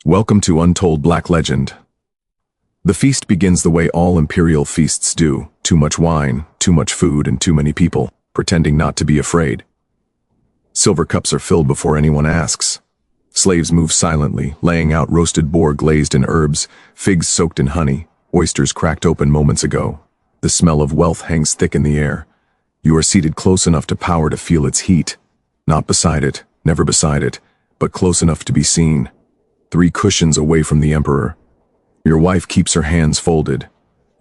Welcome to Untold Black Legend. The feast begins the way all Imperial feasts do: too much wine, too much food, and too many people, pretending not to be afraid. Silver cups are filled before anyone asks. Slaves move silently, laying out roasted boar glazed in herbs, figs soaked in honey, oysters cracked open moments ago. The smell of wealth hangs thick in the air. You are seated close enough to power to feel its heat. Not beside it, never beside it, but close enough to be seen. 3 cushions away from the emperor. Your wife keeps her hands folded.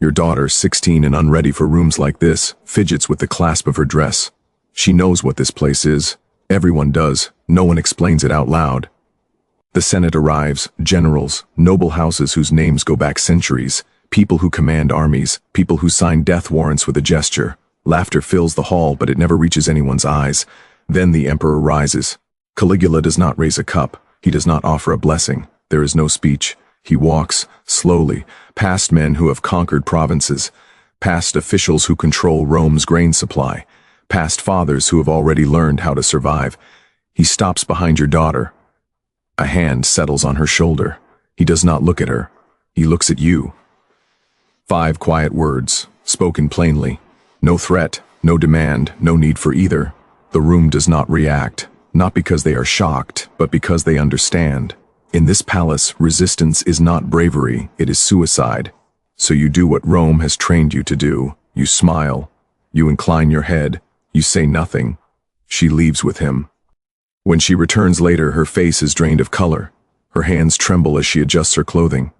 Your daughter, 16 and unready for rooms like this, fidgets with the clasp of her dress. She knows what this place is. Everyone does. No one explains it out loud. The Senate arrives, generals, noble houses whose names go back centuries, people who command armies, people who sign death warrants with a gesture. Laughter fills the hall, but it never reaches anyone's eyes. Then the emperor rises. Caligula does not raise a cup. He does not offer a blessing. There is no speech. He walks, slowly, past men who have conquered provinces, past officials who control Rome's grain supply, past fathers who have already learned how to survive. He stops behind your daughter. A hand settles on her shoulder. He does not look at her. He looks at you. 5 quiet words, spoken plainly. No threat, no demand, no need for either. The room does not react. Not because they are shocked, but because they understand. In this palace, resistance is not bravery, it is suicide. So you do what Rome has trained you to do. You smile. You incline your head. You say nothing. She leaves with him. When she returns later, her face is drained of color. Her hands tremble as she adjusts her clothing.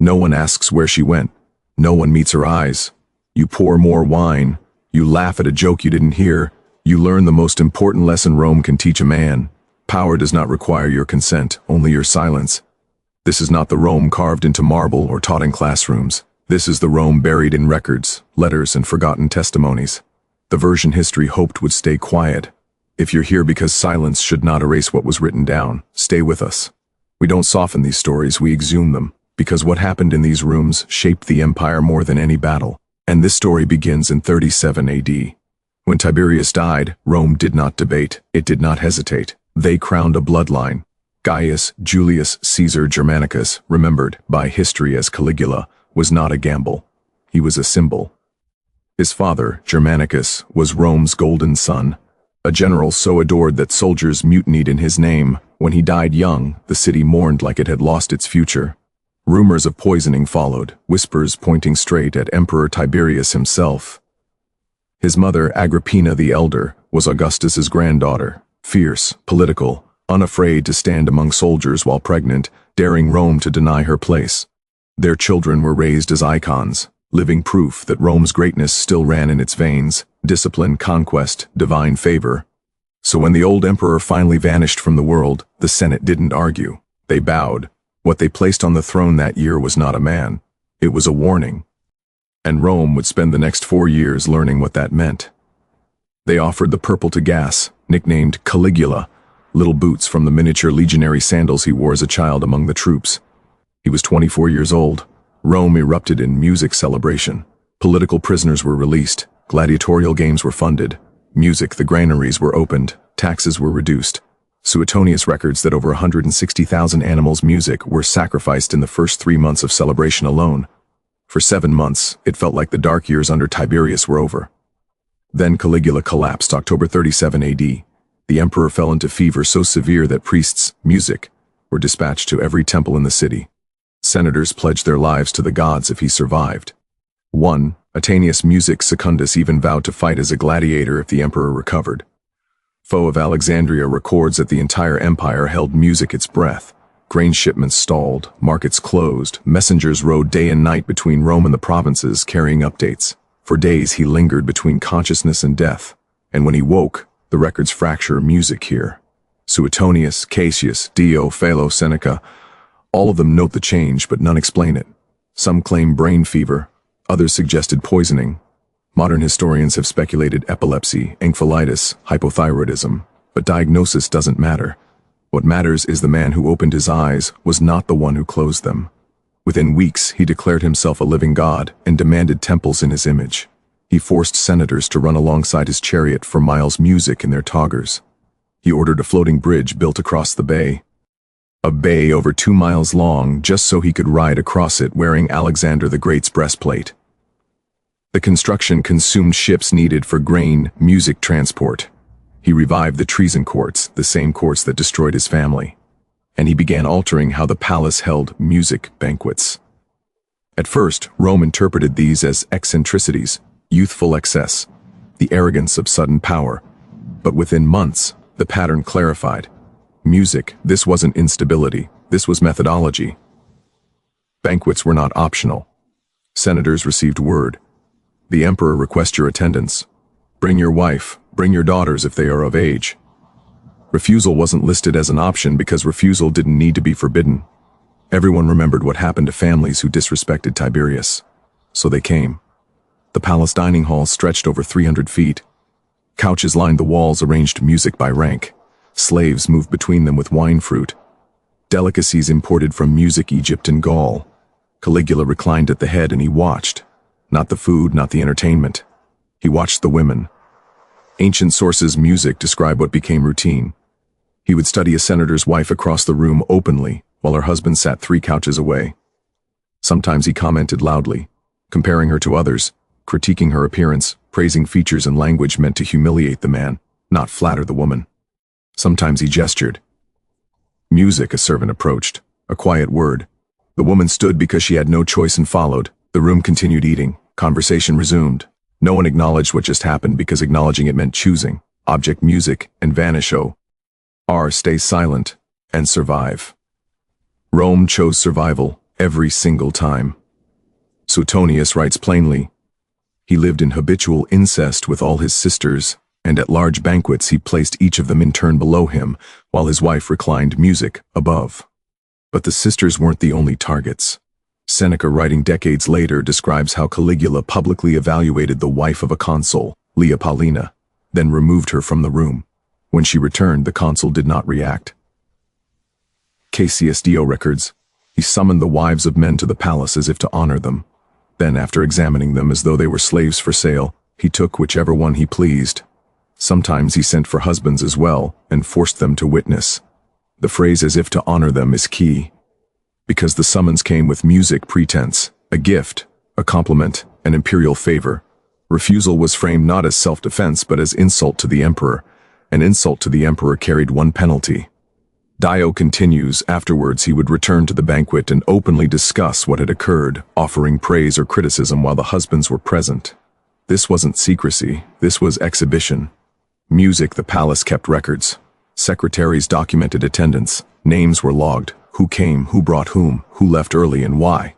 No one asks where she went. No one meets her eyes. You pour more wine. You laugh at a joke you didn't hear. You learn the most important lesson Rome can teach a man. Power does not require your consent, only your silence. This is not the Rome carved into marble or taught in classrooms. This is the Rome buried in records, letters, and forgotten testimonies. The version history hoped would stay quiet. If you're here because silence should not erase what was written down, stay with us. We don't soften these stories, we exhume them, because what happened in these rooms shaped the empire more than any battle. And this story begins in 37 AD. When Tiberius died, Rome did not debate, it did not hesitate. They crowned a bloodline. Gaius Julius Caesar Germanicus, remembered by history as Caligula, was not a gamble. He was a symbol. His father, Germanicus, was Rome's golden son, a general so adored that soldiers mutinied in his name. When he died young, the city mourned like it had lost its future. Rumors of poisoning followed, whispers pointing straight at Emperor Tiberius himself. His mother, Agrippina the Elder, was Augustus's granddaughter, fierce, political, unafraid to stand among soldiers while pregnant, daring Rome to deny her place. Their children were raised as icons, living proof that Rome's greatness still ran in its veins: discipline, conquest, divine favor. So when the old emperor finally vanished from the world, the Senate didn't argue. They bowed. What they placed on the throne that year was not a man. It was a warning. And Rome would spend the next 4 years learning what that meant. They offered the purple to gas, nicknamed Caligula, little boots from the miniature legionary sandals he wore as a child among the troops. He was 24 years old. Rome erupted in music celebration. Political prisoners were released, gladiatorial games were funded, the granaries were opened, taxes were reduced. Suetonius records that over 160,000 animals' music were sacrificed in the first 3 months of celebration alone. For 7 months, it felt like the dark years under Tiberius were over. Then Caligula collapsed, October 37 AD. The emperor fell into fever so severe that priests, were dispatched to every temple in the city. Senators pledged their lives to the gods if he survived. One, Atenius Secundus, even vowed to fight as a gladiator if the emperor recovered. Foe of Alexandria records that the entire empire held its breath. Grain shipments stalled, markets closed, messengers rode day and night between Rome and the provinces carrying updates. For days he lingered between consciousness and death, and when he woke, the records fracture here. Suetonius, Cassius, Dio, Philo, Seneca, all of them note the change, but none explain it. Some claim brain fever, others suggested poisoning. Modern historians have speculated epilepsy, encephalitis, hypothyroidism, but diagnosis doesn't matter. What matters is the man who opened his eyes was not the one who closed them. Within weeks, he declared himself a living god and demanded temples in his image. He forced senators to run alongside his chariot for miles in their toggers. He ordered a floating bridge built across the bay. a bay over 2 miles long just so he could ride across it wearing Alexander the Great's breastplate. The construction consumed ships needed for grain, music transport. He revived the treason courts, the same courts that destroyed his family. And he began altering how the palace held music banquets. At first, Rome interpreted these as eccentricities, youthful excess, the arrogance of sudden power. But within months, the pattern clarified. Music, this wasn't instability, this was methodology. Banquets were not optional. Senators received word. The emperor requests your attendance. Bring your wife, bring your daughters if they are of age. Refusal wasn't listed as an option because refusal didn't need to be forbidden. Everyone remembered what happened to families who disrespected Tiberius. So they came. The palace dining hall stretched over 300 feet. Couches lined the walls, arranged music by rank. Slaves moved between them with wine fruit. Delicacies imported from music Egypt and Gaul. Caligula reclined at the head and he watched. Not the food, not the entertainment. He watched the women. Ancient sources' music describe what became routine. He would study a senator's wife across the room openly, while her husband sat 3 couches away. Sometimes he commented loudly, comparing her to others, critiquing her appearance, praising features and language meant to humiliate the man, not flatter the woman. Sometimes he gestured. Music, a servant approached, a quiet word. The woman stood because she had no choice and followed. The room continued eating. Conversation resumed. No one acknowledged what just happened because acknowledging it meant choosing. Object music and vanish. Stay silent and survive. Rome chose survival every single time. Suetonius writes plainly, he lived in habitual incest with all his sisters, and at large banquets he placed each of them in turn below him, while his wife reclined music above. But the sisters weren't the only targets. Seneca, writing decades later, describes how Caligula publicly evaluated the wife of a consul, Leia Paulina, then removed her from the room. When she returned, the consul did not react. Cassius Dio records, he summoned the wives of men to the palace as if to honor them. Then, after examining them as though they were slaves for sale, he took whichever one he pleased. Sometimes he sent for husbands as well, and forced them to witness. The phrase "as if to honor them" is key, because the summons came with music pretense, a gift, a compliment, an imperial favor. Refusal was framed not as self-defense but as insult to the emperor. An insult to the emperor carried one penalty. Dio continues, afterwards he would return to the banquet and openly discuss what had occurred, offering praise or criticism while the husbands were present. This wasn't secrecy, this was exhibition. Music, the palace kept records. Secretaries documented attendance. Names were logged. Who came, who brought whom, who left early and why.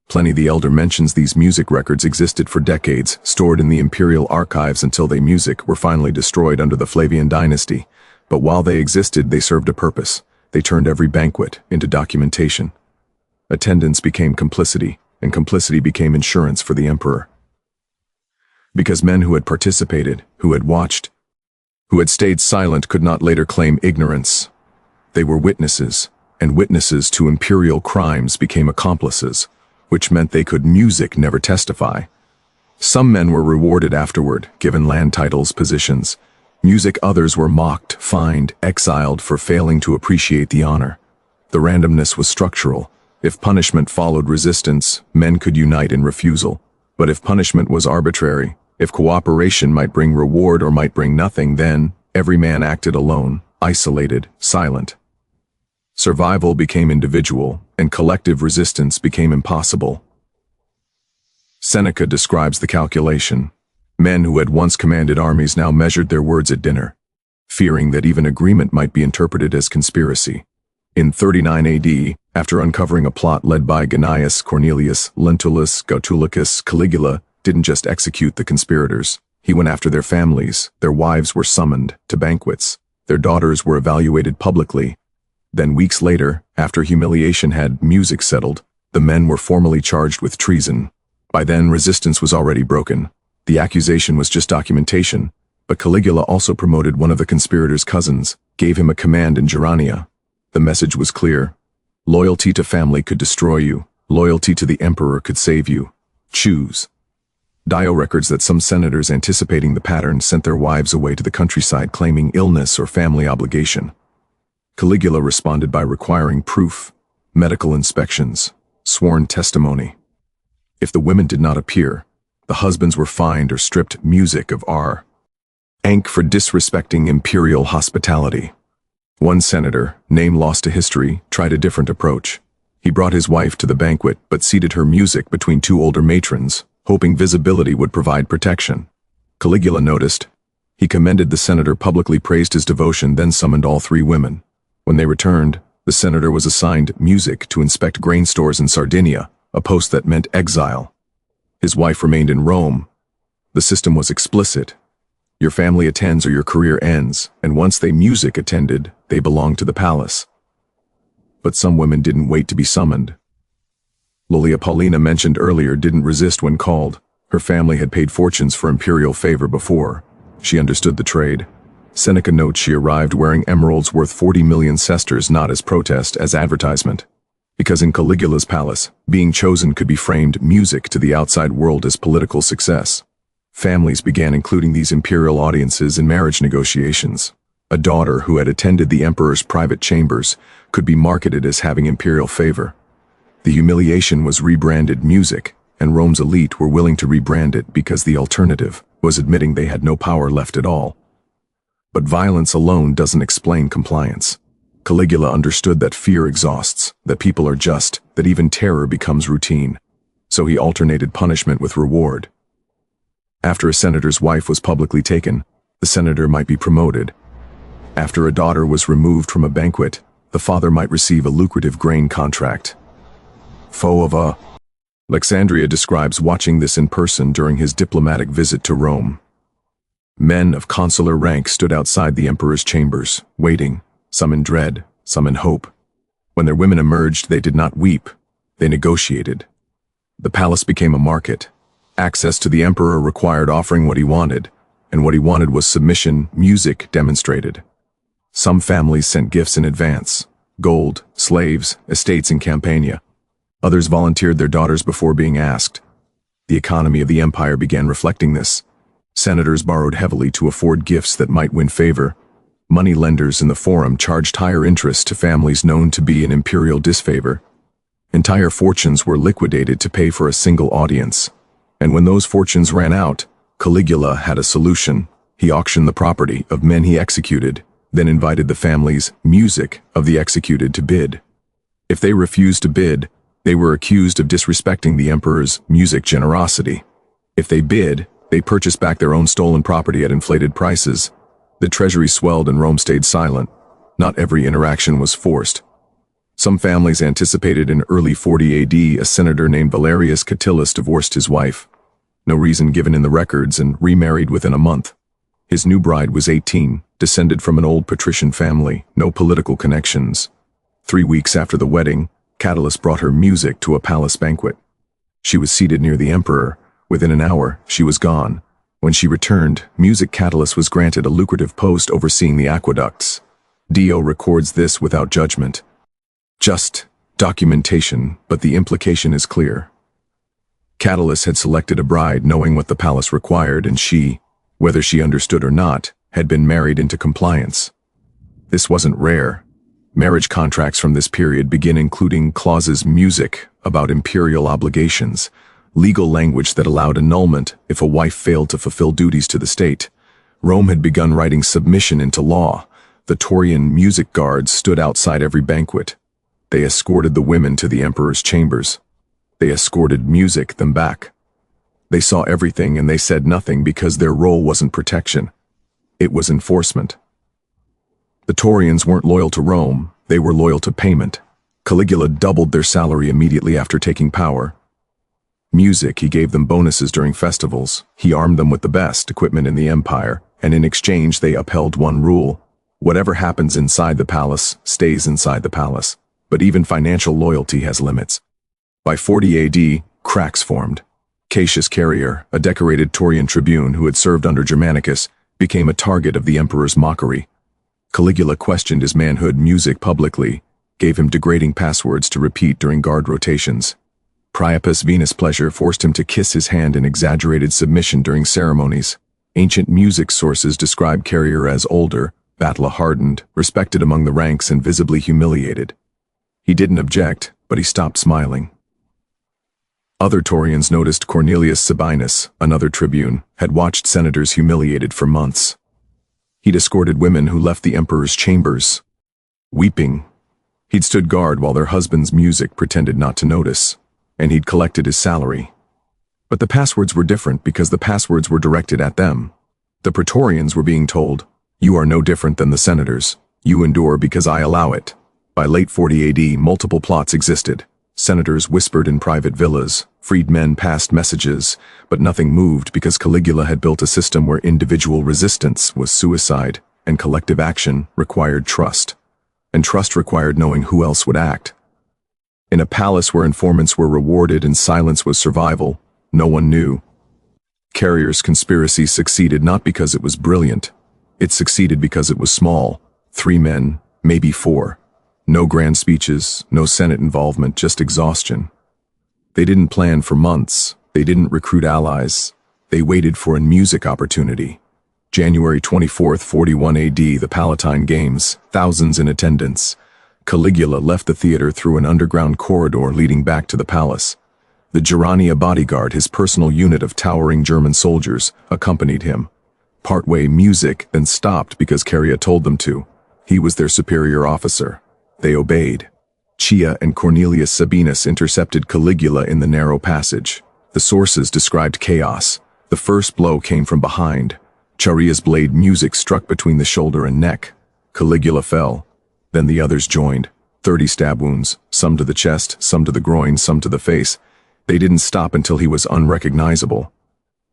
Pliny the Elder mentions these music records existed for decades, stored in the Imperial archives until they were finally destroyed under the Flavian dynasty. But while they existed, they served a purpose. They turned every banquet into documentation. Attendance became complicity, and complicity became insurance for the emperor. Because men who had participated, who had watched, who had stayed silent could not later claim ignorance. They were witnesses, and witnesses to imperial crimes became accomplices, which meant they could never testify. Some men were rewarded afterward, given land titles, positions. Others were mocked, fined, exiled for failing to appreciate the honor. The randomness was structural. If punishment followed resistance, men could unite in refusal. But if punishment was arbitrary, if cooperation might bring reward or might bring nothing, then every man acted alone, isolated, silent. Survival became individual, and collective resistance became impossible. Seneca describes the calculation. Men who had once commanded armies now measured their words at dinner, fearing that even agreement might be interpreted as conspiracy. In 39 AD, after uncovering a plot led by Gnaeus, Cornelius, Lentulus, Gautulicus, Caligula didn't just execute the conspirators. He went after their families. Their wives were summoned to banquets. Their daughters were evaluated publicly. Then weeks later, after humiliation had music settled, the men were formally charged with treason. By then, resistance was already broken. The accusation was just documentation, but Caligula also promoted one of the conspirators' cousins, gave him a command in Gerania. The message was clear. Loyalty to family could destroy you. Loyalty to the emperor could save you. Choose. Dio records that some senators, anticipating the pattern, sent their wives away to the countryside claiming illness or family obligation. Caligula responded by requiring proof, medical inspections, sworn testimony. If the women did not appear, the husbands were fined or stripped music of rank for disrespecting imperial hospitality. One senator, name lost to history, tried a different approach. He brought his wife to the banquet but seated her music between two older matrons, hoping visibility would provide protection. Caligula noticed. He commended the senator, publicly praised his devotion, then summoned all three women. When they returned, the senator was assigned music to inspect grain stores in Sardinia, a post that meant exile. His wife remained in Rome. The system was explicit. Your family attends or your career ends, and once they music attended, they belonged to the palace. But some women didn't wait to be summoned. Lolia Paulina, mentioned earlier, didn't resist when called. Her family had paid fortunes for imperial favor before. She understood the trade. Seneca notes she arrived wearing emeralds worth 40 million sesterces, not as protest, as advertisement. Because in Caligula's palace, being chosen could be framed music to the outside world as political success. Families began including these imperial audiences in marriage negotiations. A daughter who had attended the emperor's private chambers could be marketed as having imperial favor. The humiliation was rebranded music, and Rome's elite were willing to rebrand it because the alternative was admitting they had no power left at all. But violence alone doesn't explain compliance. Caligula understood that fear exhausts, that people are just, that even terror becomes routine. So he alternated punishment with reward. After a senator's wife was publicly taken, the senator might be promoted. After a daughter was removed from a banquet, the father might receive a lucrative grain contract. Foe of a Alexandria describes watching this in person during his diplomatic visit to Rome. Men of consular rank stood outside the emperor's chambers, waiting, some in dread, some in hope. When their women emerged, they did not weep, they negotiated. The palace became a market. Access to the emperor required offering what he wanted, and what he wanted was submission, music demonstrated. Some families sent gifts in advance: gold, slaves, estates in Campania. Others volunteered their daughters before being asked. The economy of the empire began reflecting this. Senators borrowed heavily to afford gifts that might win favor. Money lenders in the forum charged higher interest to families known to be in imperial disfavor. Entire fortunes were liquidated to pay for a single audience. And when those fortunes ran out, Caligula had a solution. He auctioned the property of men he executed, then invited the families, music of the executed, to bid. If they refused to bid, they were accused of disrespecting the emperor's music generosity. If they bid, they purchased back their own stolen property at inflated prices. The treasury swelled and Rome stayed silent. Not every interaction was forced. Some families anticipated in early 40 AD a senator named Valerius Catillus divorced his wife. No reason given in the records, and remarried within a month. His new bride was 18, descended from an old patrician family, no political connections. 3 weeks after the wedding, Catillus brought her music to a palace banquet. She was seated near the emperor. Within an hour, she was gone. When she returned, music Catillus was granted a lucrative post overseeing the aqueducts. Dio records this without judgment. Just documentation, but the implication is clear. Catillus had selected a bride knowing what the palace required, and she, whether she understood or not, had been married into compliance. This wasn't rare. Marriage contracts from this period begin including clauses music about imperial obligations, legal language that allowed annulment if a wife failed to fulfill duties to the state. Rome had begun writing submission into law. The Taurian music guards stood outside every banquet. They escorted the women to the emperor's chambers. They escorted music them back. They saw everything and they said nothing because their role wasn't protection. It was enforcement. The Taurians weren't loyal to Rome, they were loyal to payment. Caligula doubled their salary immediately after taking power. Music, he gave them bonuses during festivals. He armed them with the best equipment in the empire, and in exchange they upheld one rule: whatever happens inside the palace stays inside the palace. But even financial loyalty has limits. By 40 AD, cracks formed. Cassius Carrier, a decorated Taurian tribune who had served under Germanicus, became a target of the emperor's mockery. Caligula questioned his manhood music publicly, gave him degrading passwords to repeat during guard rotations. Priapus' Venus pleasure forced him to kiss his hand in exaggerated submission during ceremonies. Ancient music sources describe Carrier as older, Battla hardened, respected among the ranks and visibly humiliated. He didn't object, but he stopped smiling. Other Taurians noticed Cornelius Sabinus, another tribune, had watched senators humiliated for months. He'd escorted women who left the emperor's chambers, weeping. He'd stood guard while their husbands' music pretended not to notice, and he'd collected his salary. But the passwords were different because the passwords were directed at them. The Praetorians were being told, "You are no different than the senators. You endure because I allow it." By late 40 AD, multiple plots existed. Senators whispered in private villas, freedmen passed messages, but nothing moved because Caligula had built a system where individual resistance was suicide and collective action required trust. And trust required knowing who else would act. In a palace where informants were rewarded and silence was survival, no one knew. Carrier's conspiracy succeeded not because it was brilliant. It succeeded because it was small. 3 men, maybe 4. No grand speeches, no Senate involvement, just exhaustion. They didn't plan for months. They didn't recruit allies. They waited for a music opportunity. January 24th, 41 AD, the Palatine Games, thousands in attendance. Caligula left the theater through an underground corridor leading back to the palace. The Gerania bodyguard, his personal unit of towering German soldiers, accompanied him. Partway, music then stopped because Caria told them to. He was their superior officer. They obeyed. Chia and Cornelius Sabinus intercepted Caligula in the narrow passage. The sources described chaos. The first blow came from behind. Charia's blade music struck between the shoulder and neck. Caligula fell. Then the others joined. 30 stab wounds, some to the chest, some to the groin, some to the face. They didn't stop until he was unrecognizable.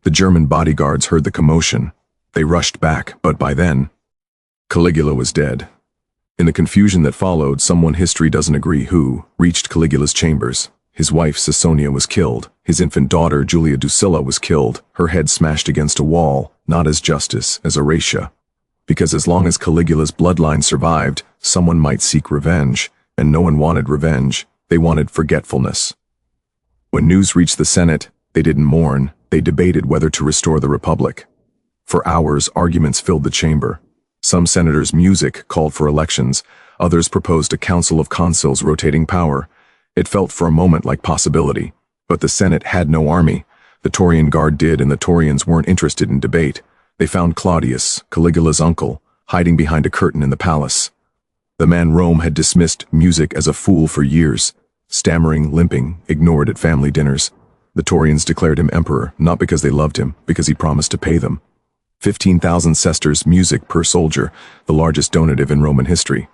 The German bodyguards heard the commotion. They rushed back, but by then, Caligula was dead. In the confusion that followed, someone history doesn't agree who reached Caligula's chambers. His wife, Caesonia, was killed. His infant daughter, Julia Drusilla, was killed, her head smashed against a wall, not as justice, as erasure. Because as long as Caligula's bloodline survived, someone might seek revenge, and no one wanted revenge. They wanted forgetfulness. When news reached the Senate, they didn't mourn. They debated whether to restore the Republic. For hours, arguments filled the chamber. Some senators' music called for elections. Others proposed a council of consuls rotating power. It felt for a moment like possibility. But the Senate had no army. The Taurian Guard did, and the Taurians weren't interested in debate. They found Claudius, Caligula's uncle, hiding behind a curtain in the palace. The man Rome had dismissed music as a fool for years. Stammering, limping, ignored at family dinners. The Taurians declared him emperor, not because they loved him, because he promised to pay them. 15,000 sesterces music per soldier, the largest donative in Roman history.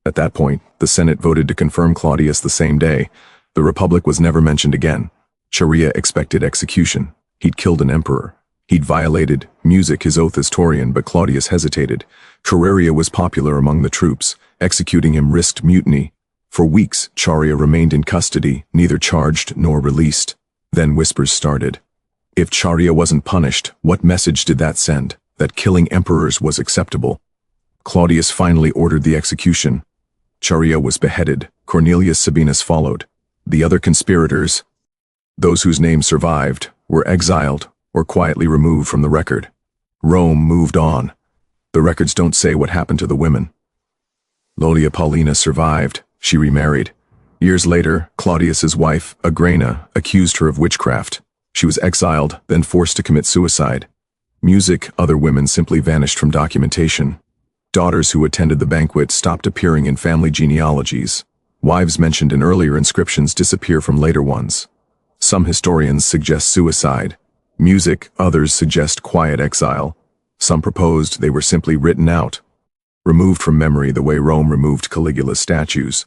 At that point, the Senate voted to confirm Claudius the same day. The Republic was never mentioned again. Charia expected execution. He'd killed an emperor. He'd violated music, his oath as Taurian, but Claudius hesitated. Charia was popular among the troops. Executing him risked mutiny. For weeks, Charia remained in custody, neither charged nor released. Then whispers started. If Charia wasn't punished, what message did that send? That killing emperors was acceptable. Claudius finally ordered the execution. Charia was beheaded. Cornelius Sabinus followed. The other conspirators, those whose names survived, were exiled or quietly removed from the record. Rome moved on. The records don't say what happened to the women. Lodia Paulina survived. She remarried. Years later, Claudius's wife, Agrena, accused her of witchcraft. She was exiled, then forced to commit suicide. Music, other women simply vanished from documentation. Daughters who attended the banquet stopped appearing in family genealogies. Wives mentioned in earlier inscriptions disappear from later ones. Some historians suggest suicide. Music, others suggest quiet exile. Some proposed they were simply written out, removed from memory the way Rome removed Caligula's statues.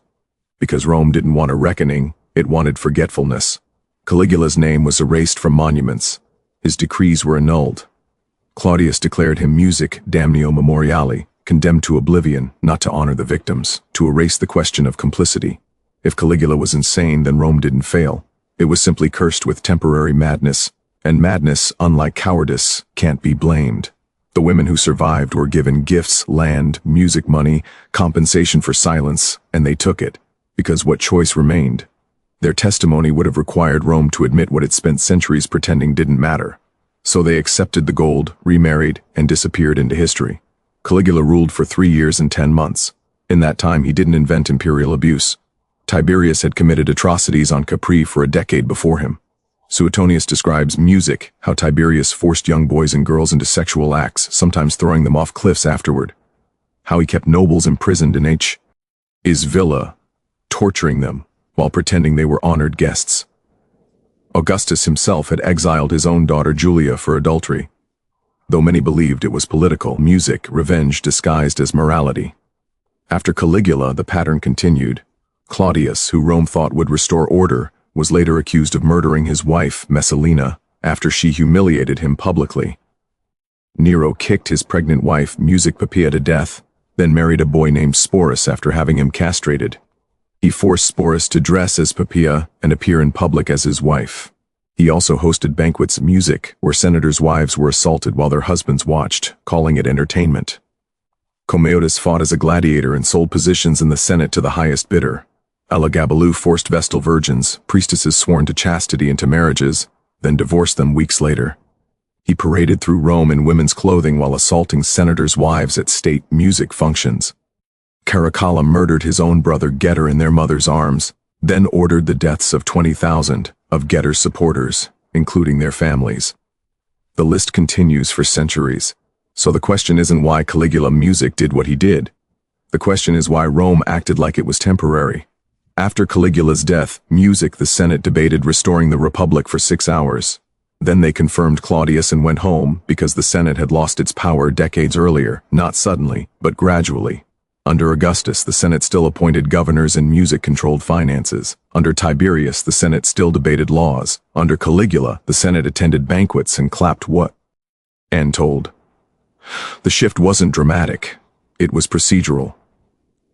Because Rome didn't want a reckoning, it wanted forgetfulness. Caligula's name was erased from monuments. His decrees were annulled. Claudius declared him music damnio memoriali, condemned to oblivion, not to honor the victims, to erase the question of complicity. If Caligula was insane, then Rome didn't fail. It was simply cursed with temporary madness, and madness, unlike cowardice, can't be blamed. The women who survived were given gifts, land, music money, compensation for silence, and they took it, because what choice remained? Their testimony would have required Rome to admit what it spent centuries pretending didn't matter. So they accepted the gold, remarried, and disappeared into history. Caligula ruled for 3 years and 10 months. In that time, he didn't invent imperial abuse. Tiberius had committed atrocities on Capri for a decade before him. Suetonius describes music, how Tiberius forced young boys and girls into sexual acts, sometimes throwing them off cliffs afterward. How he kept nobles imprisoned in his villa, torturing them while pretending they were honored guests. Augustus himself had exiled his own daughter Julia for adultery. Though many believed it was political, music, revenge disguised as morality. After Caligula, the pattern continued. Claudius, who Rome thought would restore order, was later accused of murdering his wife, Messalina, after she humiliated him publicly. Nero kicked his pregnant wife, Music Poppaea, to death, then married a boy named Sporus after having him castrated. He forced Sporus to dress as Poppaea and appear in public as his wife. He also hosted banquets, music, where senators' wives were assaulted while their husbands watched, calling it entertainment. Commeotus fought as a gladiator and sold positions in the Senate to the highest bidder. Elagabalus forced Vestal virgins, priestesses sworn to chastity, into marriages, then divorced them weeks later. He paraded through Rome in women's clothing while assaulting senators' wives at state music functions. Caracalla murdered his own brother Getter in their mother's arms, then ordered the deaths of 20,000 of Getter's supporters, including their families. The list continues for centuries, so the question isn't why Caligula music did what he did. The question is why Rome acted like it was temporary. After Caligula's death, music, the Senate debated restoring the Republic for 6 hours. Then they confirmed Claudius and went home because the Senate had lost its power decades earlier, not suddenly, but gradually. Under Augustus, the Senate still appointed governors and music controlled finances. Under Tiberius, the Senate still debated laws. Under Caligula, the Senate attended banquets and clapped what? Untold. The shift wasn't dramatic. It was procedural.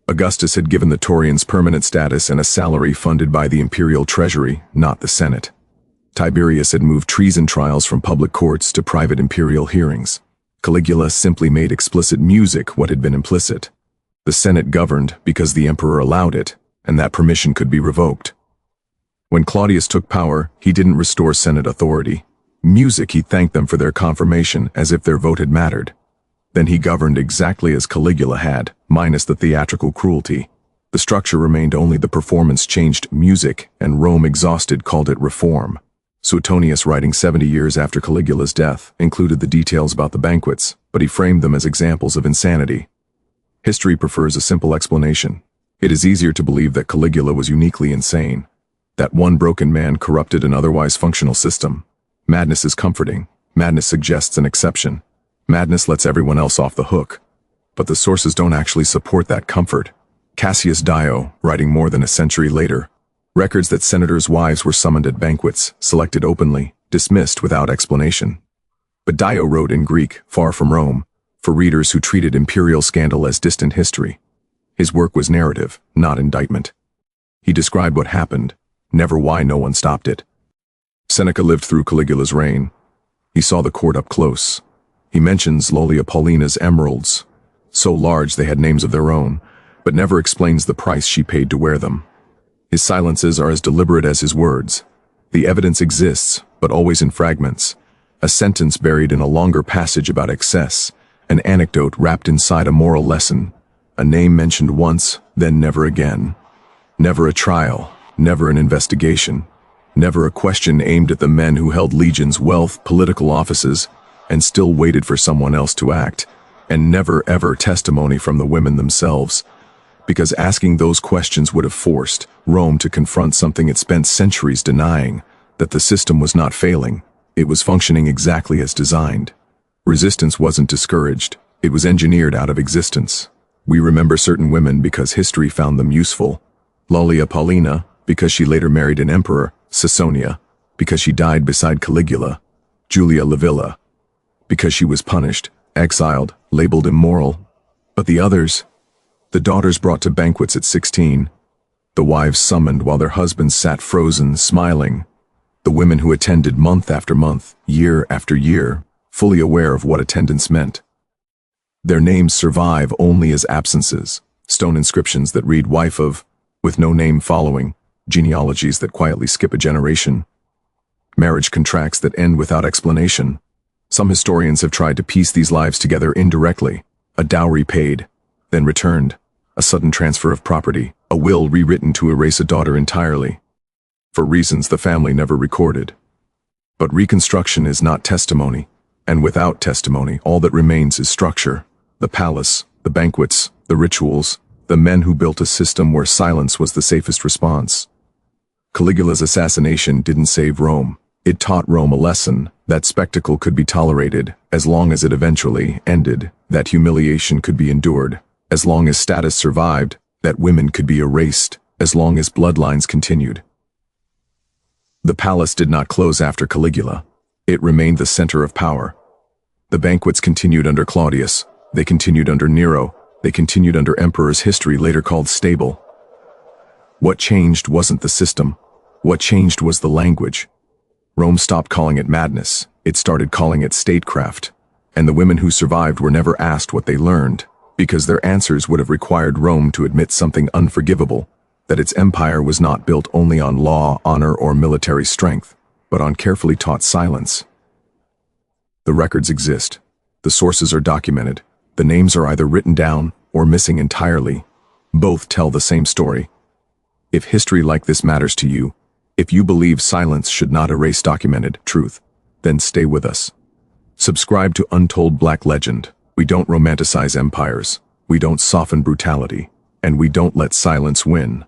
Augustus had given the Taurians permanent status and a salary funded by the imperial treasury, not the Senate. Tiberius had moved treason trials from public courts to private imperial hearings. Caligula simply made explicit music what had been implicit. The Senate governed because the emperor allowed it, and that permission could be revoked. When Claudius took power, he didn't restore Senate authority. Music, he thanked them for their confirmation as if their vote had mattered. Then he governed exactly as Caligula had, minus the theatrical cruelty. The structure remained, only the performance changed. Music, and Rome, exhausted, called it reform. Suetonius, writing 70 years after Caligula's death, included the details about the banquets, but he framed them as examples of insanity. History prefers a simple explanation. It is easier to believe that Caligula was uniquely insane, that one broken man corrupted an otherwise functional system. Madness is comforting. Madness suggests an exception. Madness lets everyone else off the hook. But the sources don't actually support that comfort. Cassius Dio, writing more than a century later, records that senators' wives were summoned at banquets, selected openly, dismissed without explanation. But Dio wrote in Greek, far from Rome, for readers who treated imperial scandal as distant history. His work was narrative, not indictment. He described what happened, never why no one stopped it. Seneca lived through Caligula's reign. He saw the court up close. He mentions Lollia Paulina's emeralds, so large they had names of their own, but never explains the price she paid to wear them. His silences are as deliberate as his words. The evidence exists, but always in fragments. A sentence buried in a longer passage about excess, an anecdote wrapped inside a moral lesson, a name mentioned once, then never again. Never a trial, never an investigation, never a question aimed at the men who held legions, wealth, political offices, and still waited for someone else to act, and never ever testimony from the women themselves, because asking those questions would have forced Rome to confront something it spent centuries denying, that the system was not failing, it was functioning exactly as designed. Resistance wasn't discouraged, it was engineered out of existence. We remember certain women because history found them useful. Lollia Paulina, because she later married an emperor, Caesonia, because she died beside Caligula, Julia Livilla, because she was punished, exiled, labeled immoral. But the others, the daughters brought to banquets at 16, the wives summoned while their husbands sat frozen, smiling, the women who attended month after month, year after year, fully aware of what attendance meant. Their names survive only as absences, stone inscriptions that read wife of, with no name following, genealogies that quietly skip a generation, marriage contracts that end without explanation. Some historians have tried to piece these lives together indirectly. a dowry paid, then returned, a sudden transfer of property, a will rewritten to erase a daughter entirely, for reasons the family never recorded. But reconstruction is not testimony, and without testimony, all that remains is structure, the palace, the banquets, the rituals, the men who built a system where silence was the safest response. Caligula's assassination didn't save Rome. It taught Rome a lesson, that spectacle could be tolerated, as long as it eventually ended, that humiliation could be endured, as long as status survived, that women could be erased, as long as bloodlines continued. The palace did not close after Caligula. It remained the center of power. The banquets continued under Claudius, they continued under Nero, they continued under emperors history later called stable. What changed wasn't the system. What changed was the language. Rome stopped calling it madness, it started calling it statecraft, and the women who survived were never asked what they learned, because their answers would have required Rome to admit something unforgivable, that its empire was not built only on law, honor, or military strength, but on carefully taught silence. The records exist. The sources are documented. The names are either written down or missing entirely. Both tell the same story. If history like this matters to you, if you believe silence should not erase documented truth, then stay with us. Subscribe to Untold Black Legend. We don't romanticize empires, we don't soften brutality, and we don't let silence win.